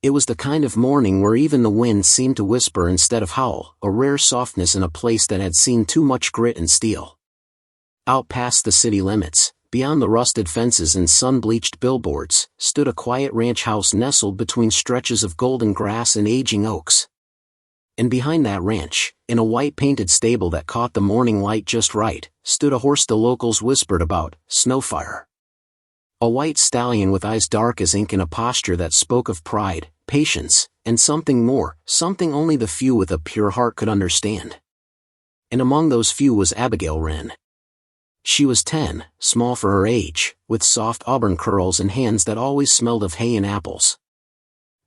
It was the kind of morning where even the wind seemed to whisper instead of howl, a rare softness in a place that had seen too much grit and steel. Out past the city limits, beyond the rusted fences and sun-bleached billboards, stood a quiet ranch house nestled between stretches of golden grass and aging oaks. And behind that ranch, in a white-painted stable that caught the morning light just right, stood a horse the locals whispered about, Snowfire. A white stallion with eyes dark as ink and a posture that spoke of pride, patience, and something more, something only the few with a pure heart could understand. And among those few was Abigail Wren. She was 10, small for her age, with soft auburn curls and hands that always smelled of hay and apples.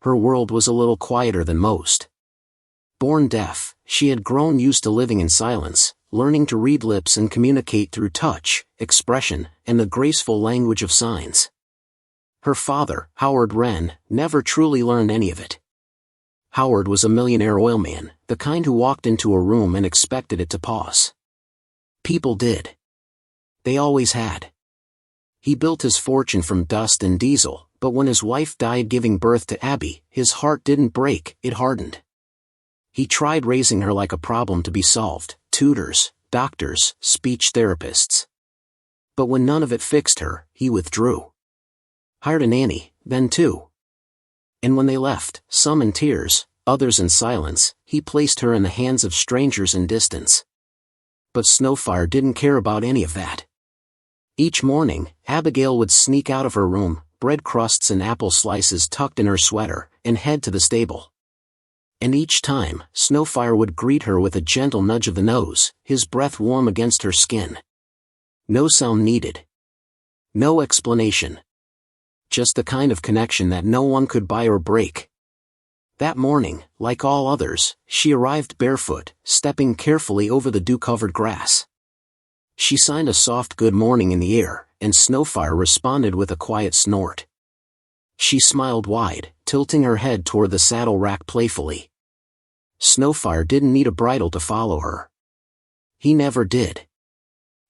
Her world was a little quieter than most. Born deaf, she had grown used to living in silence, learning to read lips and communicate through touch, expression, and the graceful language of signs. Her father, Howard Wren, never truly learned any of it. Howard was a millionaire oilman, the kind who walked into a room and expected it to pause. People did. They always had. He built his fortune from dust and diesel, but when his wife died giving birth to Abby, his heart didn't break, it hardened. He tried raising her like a problem to be solved, tutors, doctors, speech therapists. But when none of it fixed her, he withdrew. Hired a nanny, then two. And when they left, some in tears, others in silence, he placed her in the hands of strangers in distance. But Snowfire didn't care about any of that. Each morning, Abigail would sneak out of her room, bread crusts and apple slices tucked in her sweater, and head to the stable. And each time, Snowfire would greet her with a gentle nudge of the nose, his breath warm against her skin. No sound needed. No explanation. Just the kind of connection that no one could buy or break. That morning, like all others, she arrived barefoot, stepping carefully over the dew-covered grass. She signed a soft good morning in the air, and Snowfire responded with a quiet snort. She smiled wide, tilting her head toward the saddle rack playfully. Snowfire didn't need a bridle to follow her. He never did.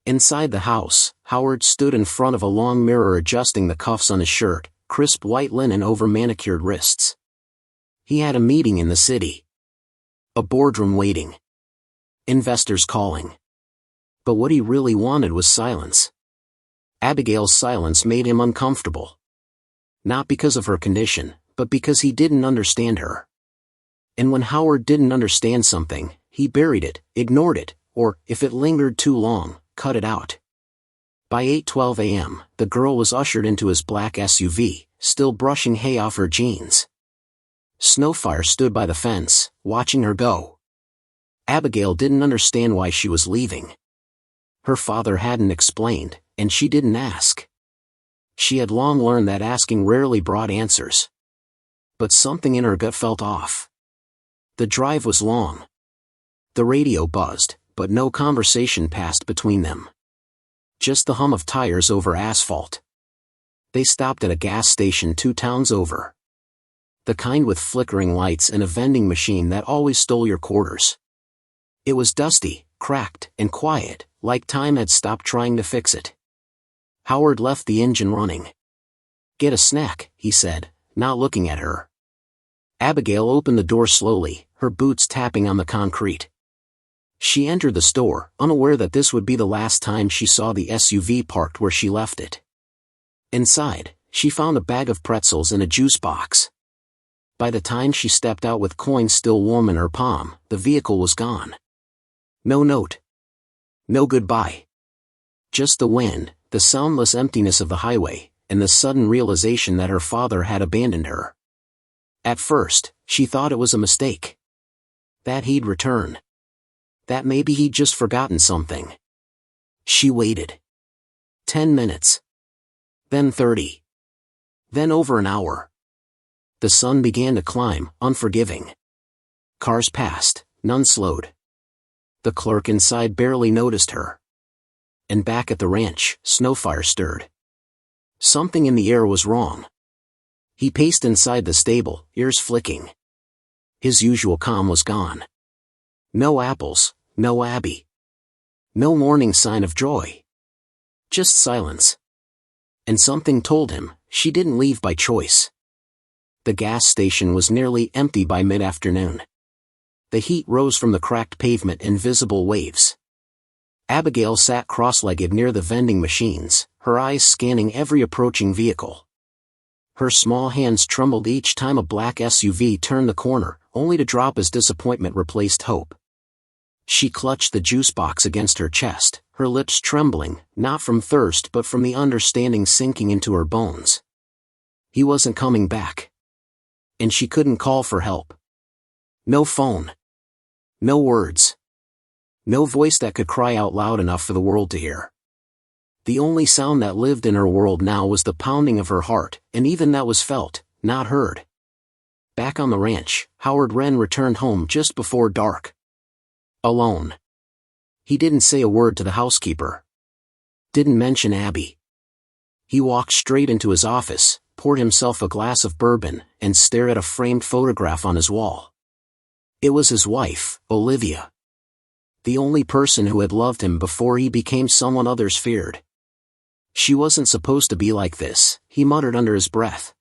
Inside the house, Howard stood in front of a long mirror adjusting the cuffs on his shirt, crisp white linen over manicured wrists. He had a meeting in the city. A boardroom waiting. Investors calling. But what he really wanted was silence. Abigail's silence made him uncomfortable. Not because of her condition, but because he didn't understand her. And when Howard didn't understand something, he buried it, ignored it, or, if it lingered too long, cut it out. By 8:12 a.m., the girl was ushered into his black SUV, still brushing hay off her jeans. Snowfire stood by the fence, watching her go. Abigail didn't understand why she was leaving. Her father hadn't explained, and she didn't ask. She had long learned that asking rarely brought answers. But something in her gut felt off. The drive was long. The radio buzzed, but no conversation passed between them. Just the hum of tires over asphalt. They stopped at a gas station 2 towns over. The kind with flickering lights and a vending machine that always stole your quarters. It was dusty, cracked, and quiet, like time had stopped trying to fix it. Howard left the engine running. "Get a snack," he said, not looking at her. Abigail opened the door slowly, her boots tapping on the concrete. She entered the store, unaware that this would be the last time she saw the SUV parked where she left it. Inside, she found a bag of pretzels and a juice box. By the time she stepped out with coins still warm in her palm, the vehicle was gone. No note. No goodbye. Just the wind, the soundless emptiness of the highway, and the sudden realization that her father had abandoned her. At first, she thought it was a mistake. That he'd return. That maybe he'd just forgotten something. She waited. 10 minutes. Then 30. Then over an hour. The sun began to climb, unforgiving. Cars passed, none slowed. The clerk inside barely noticed her. And back at the ranch, Snowfire stirred. Something in the air was wrong. He paced inside the stable, ears flicking. His usual calm was gone. No apples, no Abby. No morning sign of joy. Just silence. And something told him, she didn't leave by choice. The gas station was nearly empty by mid-afternoon. The heat rose from the cracked pavement in visible waves. Abigail sat cross-legged near the vending machines, her eyes scanning every approaching vehicle. Her small hands trembled each time a black SUV turned the corner, only to drop as disappointment replaced hope. She clutched the juice box against her chest, her lips trembling, not from thirst but from the understanding sinking into her bones. He wasn't coming back. And she couldn't call for help. No phone. No words. No voice that could cry out loud enough for the world to hear. The only sound that lived in her world now was the pounding of her heart, and even that was felt, not heard. Back on the ranch, Howard Wren returned home just before dark. Alone. He didn't say a word to the housekeeper. Didn't mention Abby. He walked straight into his office, poured himself a glass of bourbon, and stared at a framed photograph on his wall. It was his wife, Olivia. The only person who had loved him before he became someone others feared. She wasn't supposed to be like this, he muttered under his breath.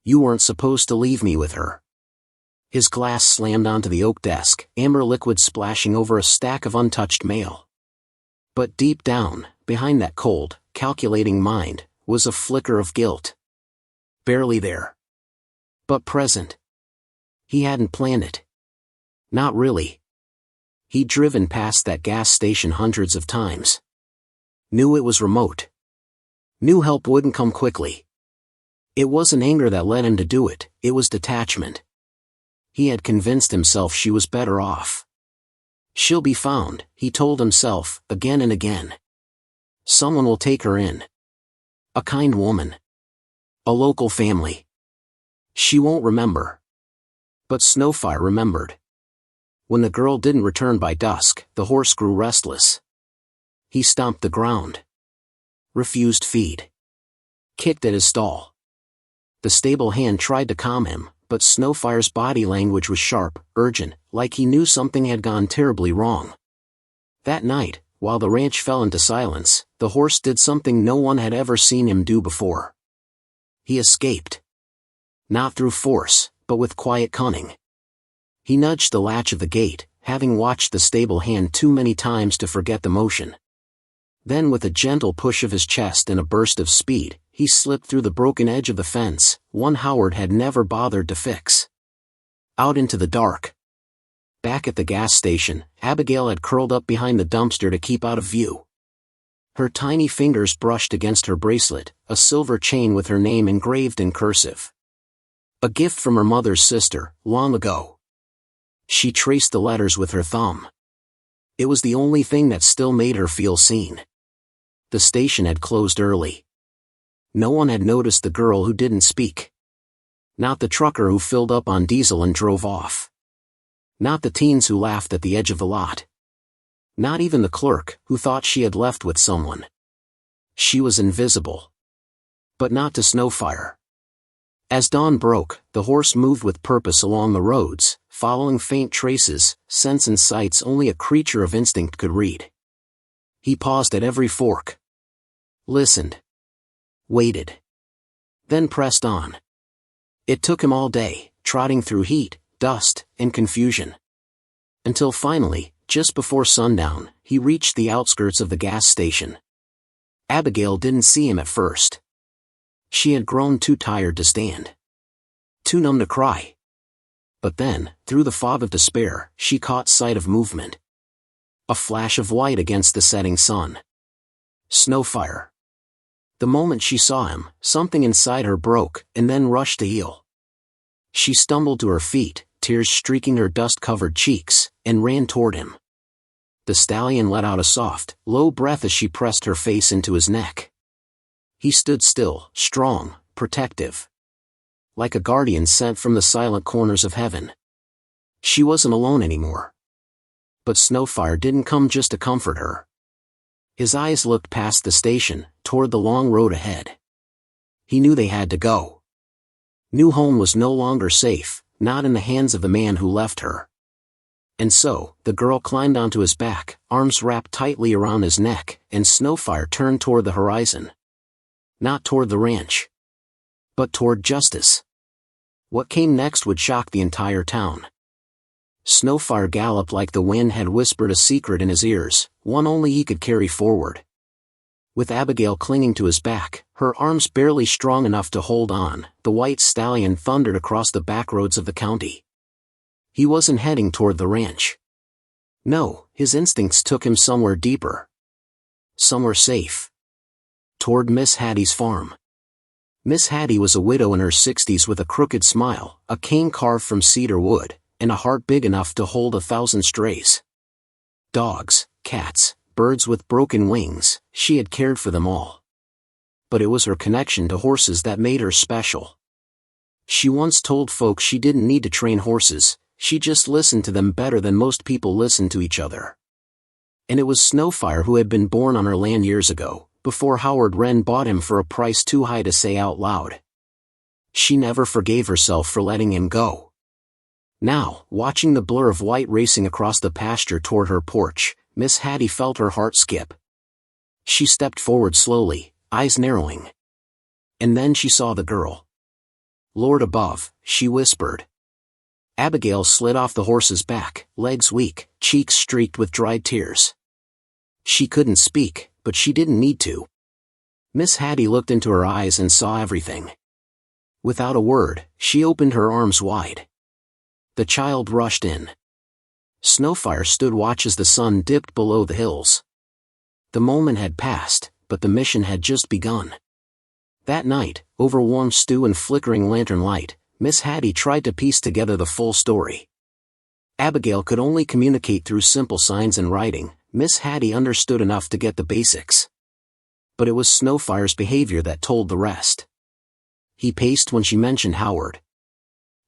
You weren't supposed to leave me with her. His glass slammed onto the oak desk, amber liquid splashing over a stack of untouched mail. But deep down, behind that cold, calculating mind, was a flicker of guilt. Barely there. But present. He hadn't planned it. Not really. He'd driven past that gas station hundreds of times. Knew it was remote. Knew help wouldn't come quickly. It wasn't anger that led him to do it, it was detachment. He had convinced himself she was better off. She'll be found, he told himself, again and again. Someone will take her in. A kind woman. A local family. She won't remember. But Snowfire remembered. When the girl didn't return by dusk, the horse grew restless. He stomped the ground. Refused feed. Kicked at his stall. The stable hand tried to calm him, but Snowfire's body language was sharp, urgent, like he knew something had gone terribly wrong. That night, while the ranch fell into silence, the horse did something no one had ever seen him do before. He escaped. Not through force, but with quiet cunning. He nudged the latch of the gate, having watched the stable hand too many times to forget the motion. Then with a gentle push of his chest and a burst of speed, he slipped through the broken edge of the fence, one Howard had never bothered to fix. Out into the dark. Back at the gas station, Abigail had curled up behind the dumpster to keep out of view. Her tiny fingers brushed against her bracelet, a silver chain with her name engraved in cursive. A gift from her mother's sister, long ago. She traced the letters with her thumb. It was the only thing that still made her feel seen. The station had closed early. No one had noticed the girl who didn't speak. Not the trucker who filled up on diesel and drove off. Not the teens who laughed at the edge of the lot. Not even the clerk, who thought she had left with someone. She was invisible. But not to Snowfire. As dawn broke, the horse moved with purpose along the roads, following faint traces, scents and sights only a creature of instinct could read. He paused at every fork. Listened. Waited. Then pressed on. It took him all day, trotting through heat, dust, and confusion. Until finally, just before sundown, he reached the outskirts of the gas station. Abigail didn't see him at first. She had grown too tired to stand. Too numb to cry. But then, through the fog of despair, she caught sight of movement. A flash of white against the setting sun. Snowfire. The moment she saw him, something inside her broke, and then rushed to heal. She stumbled to her feet, tears streaking her dust-covered cheeks, and ran toward him. The stallion let out a soft, low breath as she pressed her face into his neck. He stood still, strong, protective. Like a guardian sent from the silent corners of heaven. She wasn't alone anymore. But Snowfire didn't come just to comfort her. His eyes looked past the station, toward the long road ahead. He knew they had to go. Knew home was no longer safe, not in the hands of the man who left her. And so, the girl climbed onto his back, arms wrapped tightly around his neck, and Snowfire turned toward the horizon. Not toward the ranch. But toward justice. What came next would shock the entire town. Snowfire galloped like the wind had whispered a secret in his ears, one only he could carry forward. With Abigail clinging to his back, her arms barely strong enough to hold on, the white stallion thundered across the backroads of the county. He wasn't heading toward the ranch. No, his instincts took him somewhere deeper. Somewhere safe. Toward Miss Hattie's farm. Miss Hattie was a widow in her 60s with a crooked smile, a cane carved from cedar wood, and a heart big enough to hold 1,000 strays. Dogs, cats, birds with broken wings, she had cared for them all. But it was her connection to horses that made her special. She once told folks she didn't need to train horses, she just listened to them better than most people listen to each other. And it was Snowfire who had been born on her land years ago, before Howard Wren bought him for a price too high to say out loud. She never forgave herself for letting him go. Now, watching the blur of white racing across the pasture toward her porch, Miss Hattie felt her heart skip. She stepped forward slowly, eyes narrowing. And then she saw the girl. Lord above, she whispered. Abigail slid off the horse's back, legs weak, cheeks streaked with dried tears. She couldn't speak, but she didn't need to. Miss Hattie looked into her eyes and saw everything. Without a word, she opened her arms wide. The child rushed in. Snowfire stood watch as the sun dipped below the hills. The moment had passed, but the mission had just begun. That night, over warm stew and flickering lantern light, Miss Hattie tried to piece together the full story. Abigail could only communicate through simple signs and writing. Miss Hattie understood enough to get the basics. But it was Snowfire's behavior that told the rest. He paced when she mentioned Howard.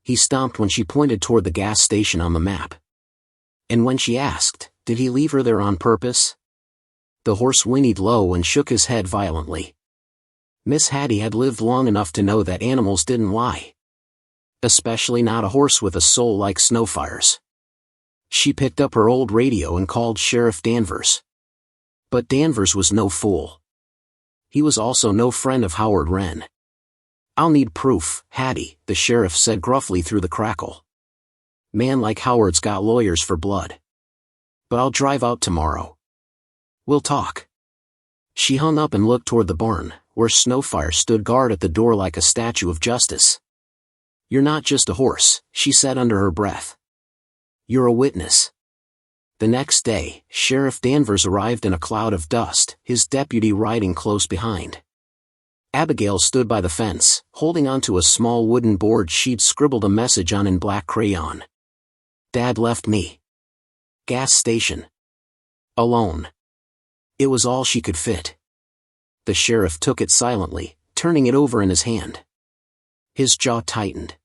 He stomped when she pointed toward the gas station on the map. And when she asked, did he leave her there on purpose? The horse whinnied low and shook his head violently. Miss Hattie had lived long enough to know that animals didn't lie. Especially not a horse with a soul like Snowfire's. She picked up her old radio and called Sheriff Danvers. But Danvers was no fool. He was also no friend of Howard Wren. I'll need proof, Hattie, the sheriff said gruffly through the crackle. Man like Howard's got lawyers for blood. But I'll drive out tomorrow. We'll talk. She hung up and looked toward the barn, where Snowfire stood guard at the door like a statue of justice. You're not just a horse, she said under her breath. You're a witness. The next day, Sheriff Danvers arrived in a cloud of dust, his deputy riding close behind. Abigail stood by the fence, holding onto a small wooden board she'd scribbled a message on in black crayon. Dad left me. Gas station. Alone. It was all she could fit. The sheriff took it silently, turning it over in his hand. His jaw tightened.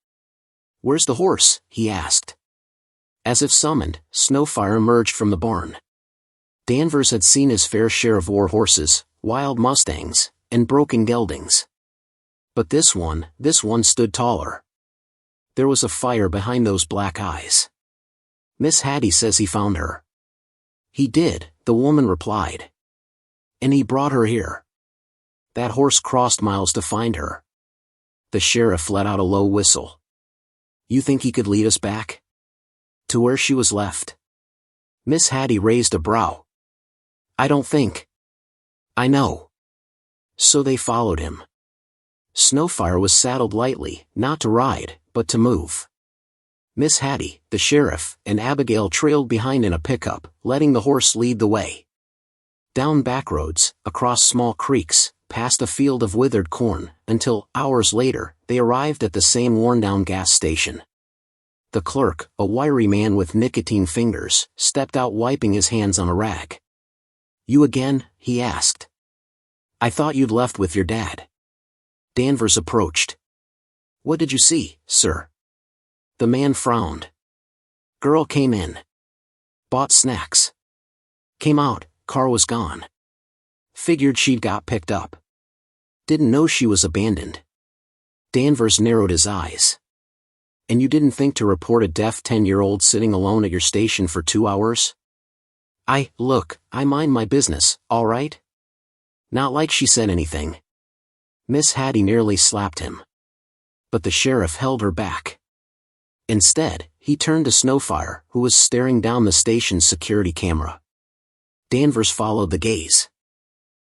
Where's the horse? He asked. As if summoned, Snowfire emerged from the barn. Danvers had seen his fair share of war horses, wild mustangs, and broken geldings. But this one stood taller. There was a fire behind those black eyes. Miss Hattie says he found her. He did, the woman replied. And he brought her here. That horse crossed miles to find her. The sheriff let out a low whistle. You think he could lead us back? To where she was left? Miss Hattie raised a brow. I don't think. I know. So they followed him. Snowfire was saddled lightly, not to ride, but to move. Miss Hattie, the sheriff, and Abigail trailed behind in a pickup, letting the horse lead the way. Down back roads, across small creeks, past a field of withered corn, until, hours later, they arrived at the same worn-down gas station. The clerk, a wiry man with nicotine fingers, stepped out wiping his hands on a rag. You again? He asked. I thought you'd left with your dad. Danvers approached. What did you see, sir? The man frowned. Girl came in. Bought snacks. Came out, car was gone. Figured she'd got picked up. Didn't know she was abandoned. Danvers narrowed his eyes. And you didn't think to report a deaf 10-year-old sitting alone at your station for 2 hours? Look, I mind my business, all right? Not like she said anything. Miss Hattie nearly slapped him. But the sheriff held her back. Instead, he turned to Snowfire, who was staring down the station's security camera. Danvers followed the gaze.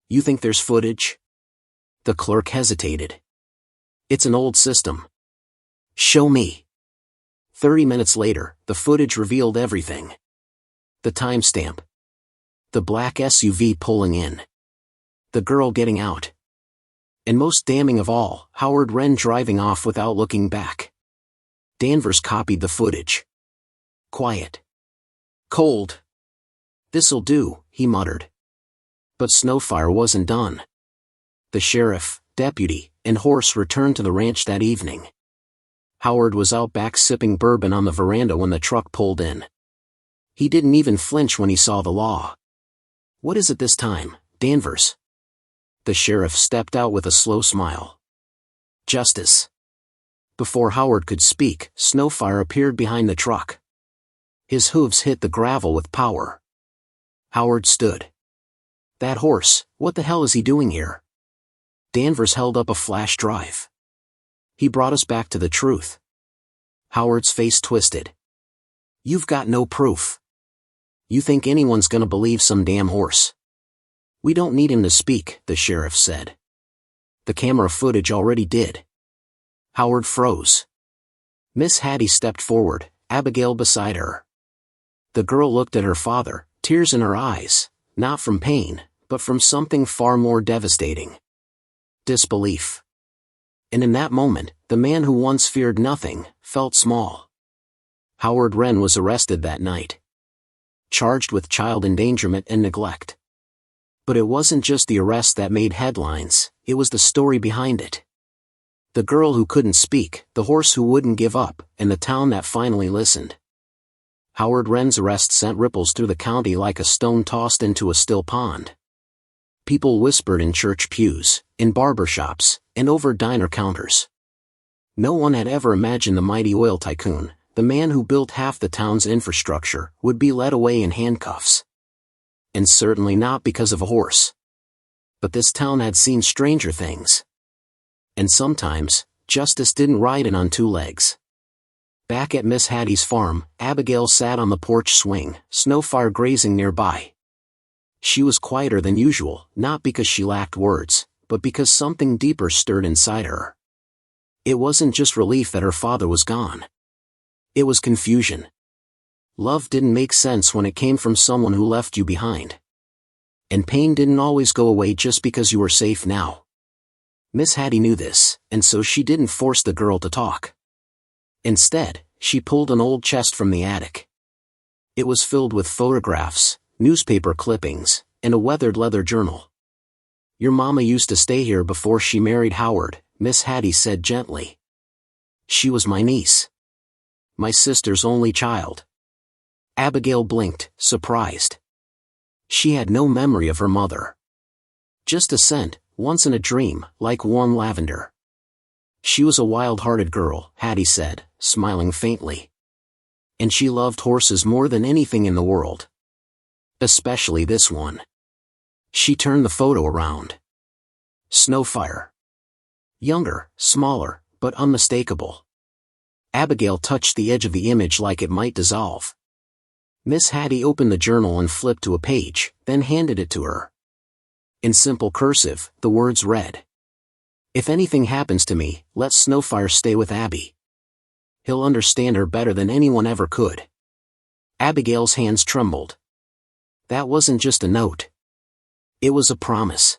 "You think there's footage?" The clerk hesitated. "It's an old system." "Show me." 30 minutes later, the footage revealed everything. The timestamp. The black SUV pulling in. The girl getting out. And most damning of all, Howard Wren driving off without looking back. Danvers copied the footage. Quiet. Cold. "This'll do," he muttered. But Snowfire wasn't done. The sheriff, deputy, and horse returned to the ranch that evening. Howard was out back sipping bourbon on the veranda when the truck pulled in. He didn't even flinch when he saw the law. "What is it this time, Danvers?" The sheriff stepped out with a slow smile. "Justice." Before Howard could speak, Snowfire appeared behind the truck. His hooves hit the gravel with power. Howard stood. "That horse, what the hell is he doing here?" Danvers held up a flash drive. "He brought us back to the truth." Howard's face twisted. "You've got no proof. You think anyone's gonna believe some damn horse?" "We don't need him to speak," the sheriff said. "The camera footage already did." Howard froze. Miss Hattie stepped forward, Abigail beside her. The girl looked at her father, tears in her eyes, not from pain, but from something far more devastating. Disbelief. And in that moment, the man who once feared nothing, felt small. Howard Wren was arrested that night. Charged with child endangerment and neglect. But it wasn't just the arrest that made headlines, it was the story behind it. The girl who couldn't speak, the horse who wouldn't give up, and the town that finally listened. Howard Wren's arrest sent ripples through the county like a stone tossed into a still pond. People whispered in church pews, in barber shops, and over diner counters. No one had ever imagined the mighty oil tycoon, the man who built half the town's infrastructure, would be led away in handcuffs. And certainly not because of a horse. But this town had seen stranger things. And sometimes, justice didn't ride in on two legs. Back at Miss Hattie's farm, Abigail sat on the porch swing, Snowfire grazing nearby. She was quieter than usual, not because she lacked words, but because something deeper stirred inside her. It wasn't just relief that her father was gone. It was confusion. Love didn't make sense when it came from someone who left you behind. And pain didn't always go away just because you were safe now. Miss Hattie knew this, and so she didn't force the girl to talk. Instead, she pulled an old chest from the attic. It was filled with photographs, newspaper clippings, and a weathered leather journal. "Your mama used to stay here before she married Howard," Miss Hattie said gently. "She was my niece. My sister's only child." Abigail blinked, surprised. She had no memory of her mother. Just a scent, once in a dream, like warm lavender. "She was a wild-hearted girl," Hattie said, smiling faintly. "And she loved horses more than anything in the world. Especially this one." She turned the photo around. Snowfire. Younger, smaller, but unmistakable. Abigail touched the edge of the image like it might dissolve. Miss Hattie opened the journal and flipped to a page, then handed it to her. In simple cursive, the words read, "If anything happens to me, let Snowfire stay with Abby. He'll understand her better than anyone ever could." Abigail's hands trembled. That wasn't just a note. It was a promise.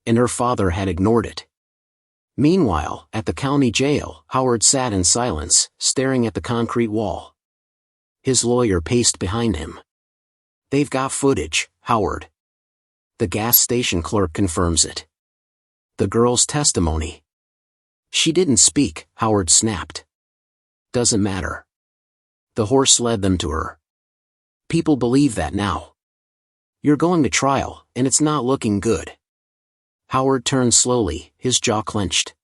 And her father had ignored it. Meanwhile, at the county jail, Howard sat in silence, staring at the concrete wall. His lawyer paced behind him. "They've got footage, Howard. The gas station clerk confirms it. The girl's testimony." "She didn't speak," Howard snapped. "Doesn't matter. The horse led them to her. People believe that now. You're going to trial, and it's not looking good." Howard turned slowly, his jaw clenched.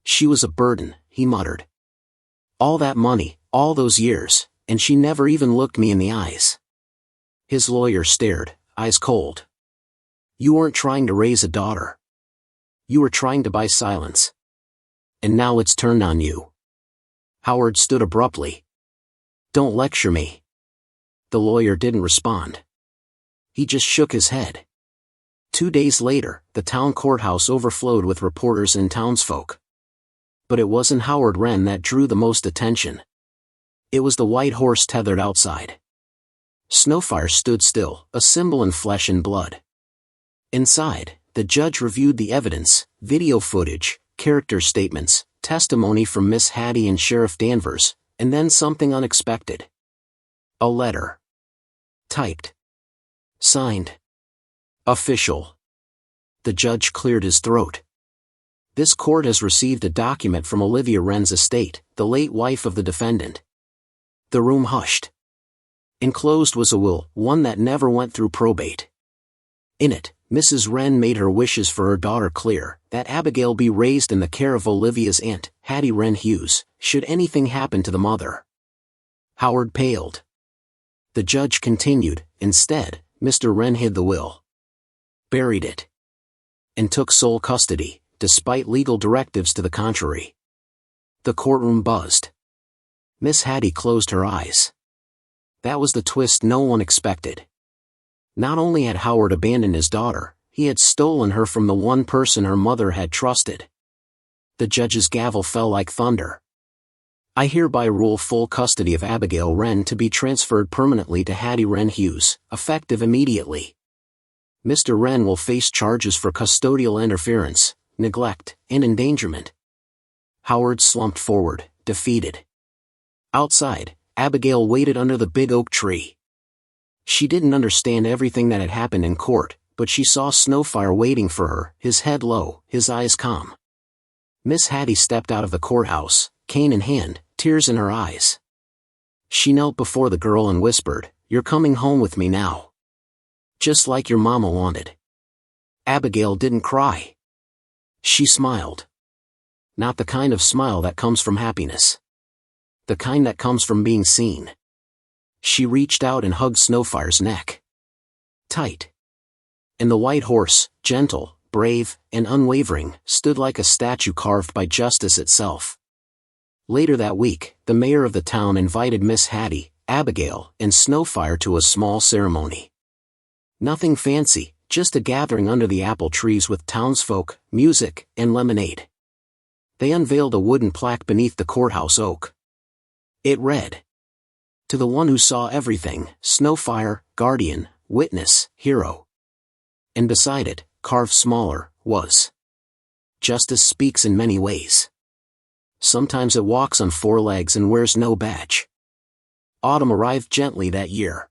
"She was a burden," he muttered. "All that money, all those years, and she never even looked me in the eyes." His lawyer stared, eyes cold. "You weren't trying to raise a daughter. You were trying to buy silence. And now it's turned on you. Howard stood abruptly. Don't lecture me. The lawyer didn't respond. He just shook his head. 2 days later, the town courthouse overflowed with reporters and townsfolk. But it wasn't Howard Wren that drew the most attention. It was the white horse tethered outside. Snowfire stood still, a symbol in flesh and blood. Inside, the judge reviewed the evidence, video footage, character statements, testimony from Miss Hattie and Sheriff Danvers, and then something unexpected. A letter. Typed. Signed. Official. The judge cleared his throat. This court has received a document from Olivia Wren's estate, the late wife of the defendant. The room hushed. Enclosed was a will, one that never went through probate. In it, Mrs. Wren made her wishes for her daughter clear, that Abigail be raised in the care of Olivia's aunt, Hattie Wren Hughes, should anything happen to the mother. Howard paled. The judge continued, instead, Mr. Wren hid the will. Buried it. And took sole custody, despite legal directives to the contrary. The courtroom buzzed. Miss Hattie closed her eyes. That was the twist no one expected. Not only had Howard abandoned his daughter, he had stolen her from the one person her mother had trusted. The judge's gavel fell like thunder. I hereby rule full custody of Abigail Wren to be transferred permanently to Hattie Wren Hughes, effective immediately. Mr. Wren will face charges for custodial interference, neglect, and endangerment. Howard slumped forward, defeated. Outside, Abigail waited under the big oak tree. She didn't understand everything that had happened in court, but she saw Snowfire waiting for her, his head low, his eyes calm. Miss Hattie stepped out of the courthouse, cane in hand, tears in her eyes. She knelt before the girl and whispered, "You're coming home with me now. Just like your mama wanted." Abigail didn't cry. She smiled. Not the kind of smile that comes from happiness. The kind that comes from being seen. She reached out and hugged Snowfire's neck. Tight. And the white horse, gentle, brave, and unwavering, stood like a statue carved by justice itself. Later that week, the mayor of the town invited Miss Hattie, Abigail, and Snowfire to a small ceremony. Nothing fancy, just a gathering under the apple trees with townsfolk, music, and lemonade. They unveiled a wooden plaque beneath the courthouse oak. It read, "To the one who saw everything, Snowfire, guardian, witness, hero." And beside it, carved smaller, was, "Justice speaks in many ways. Sometimes it walks on 4 legs and wears no badge." Autumn arrived gently that year.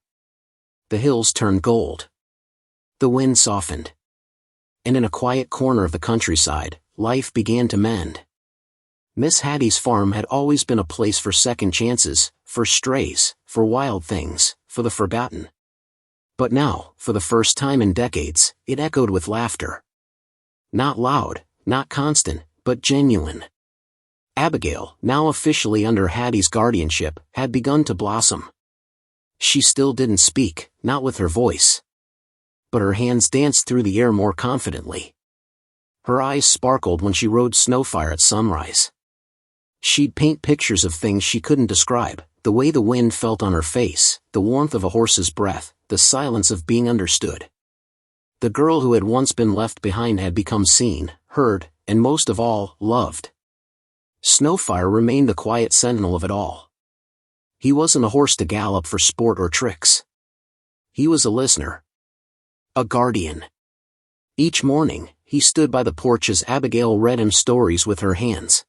The hills turned gold. The wind softened. And in a quiet corner of the countryside, life began to mend. Miss Hattie's farm had always been a place for second chances, for strays, for wild things, for the forgotten. But now, for the first time in decades, it echoed with laughter. Not loud, not constant, but genuine. Abigail, now officially under Hattie's guardianship, had begun to blossom. She still didn't speak, not with her voice. But her hands danced through the air more confidently. Her eyes sparkled when she rode Snowfire at sunrise. She'd paint pictures of things she couldn't describe, the way the wind felt on her face, the warmth of a horse's breath, the silence of being understood. The girl who had once been left behind had become seen, heard, and most of all, loved. Snowfire remained the quiet sentinel of it all. He wasn't a horse to gallop for sport or tricks. He was a listener. A guardian. Each morning, he stood by the porch as Abigail read him stories with her hands.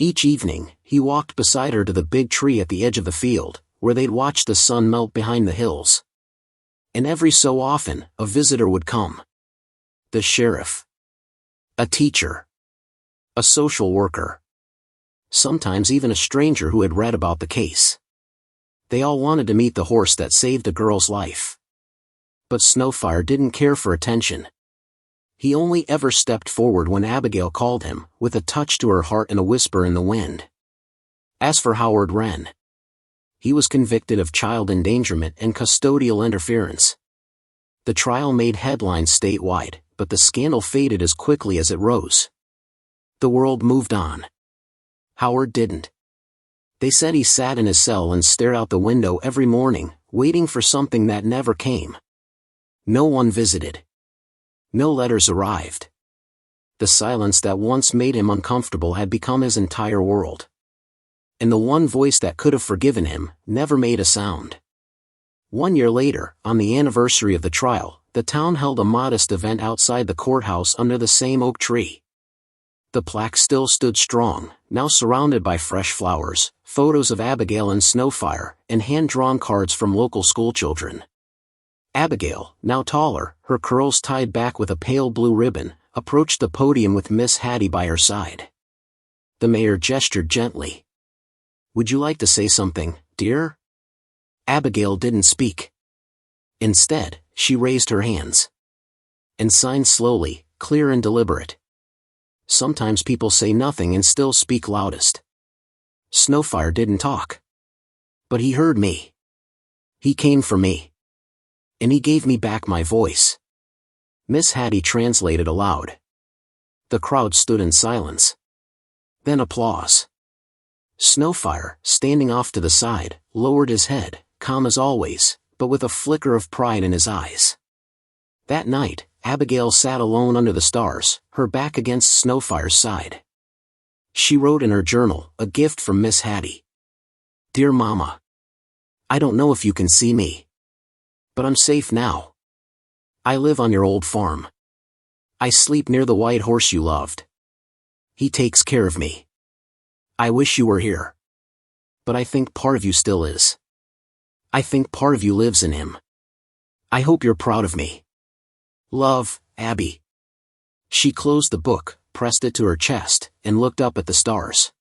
Each evening, he walked beside her to the big tree at the edge of the field, where they'd watch the sun melt behind the hills. And every so often, a visitor would come. The sheriff. A teacher. A social worker. Sometimes even a stranger who had read about the case. They all wanted to meet the horse that saved a girl's life. But Snowfire didn't care for attention. He only ever stepped forward when Abigail called him, with a touch to her heart and a whisper in the wind. As for Howard Wren, he was convicted of child endangerment and custodial interference. The trial made headlines statewide, but the scandal faded as quickly as it rose. The world moved on. Howard didn't. They said he sat in his cell and stared out the window every morning, waiting for something that never came. No one visited. No letters arrived. The silence that once made him uncomfortable had become his entire world. And the one voice that could have forgiven him never made a sound. 1 year later, on the anniversary of the trial, the town held a modest event outside the courthouse under the same oak tree. The plaque still stood strong, now surrounded by fresh flowers, photos of Abigail and Snowfire, and hand-drawn cards from local schoolchildren. Abigail, now taller, her curls tied back with a pale blue ribbon, approached the podium with Miss Hattie by her side. The mayor gestured gently. "Would you like to say something, dear?" Abigail didn't speak. Instead, she raised her hands and signed slowly, clear and deliberate. Sometimes people say nothing and still speak loudest. Snowfire didn't talk. But he heard me. He came for me. And he gave me back my voice. Miss Hattie translated aloud. The crowd stood in silence. Then applause. Snowfire, standing off to the side, lowered his head, calm as always, but with a flicker of pride in his eyes. That night, Abigail sat alone under the stars, her back against Snowfire's side. She wrote in her journal, a gift from Miss Hattie. "Dear Mama, I don't know if you can see me. But I'm safe now. I live on your old farm. I sleep near the white horse you loved. He takes care of me. I wish you were here. But I think part of you still is. I think part of you lives in him. I hope you're proud of me. Love, Abby." She closed the book, pressed it to her chest, and looked up at the stars.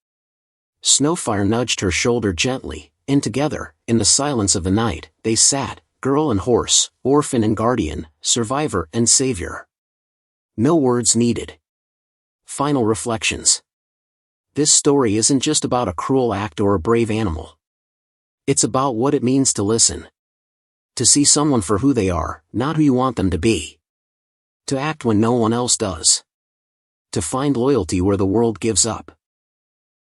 Snowfire nudged her shoulder gently, and together, in the silence of the night, they sat, girl and horse, orphan and guardian, survivor and savior. No words needed. Final reflections. This story isn't just about a cruel act or a brave animal. It's about what it means to listen. To see someone for who they are, not who you want them to be. To act when no one else does. To find loyalty where the world gives up.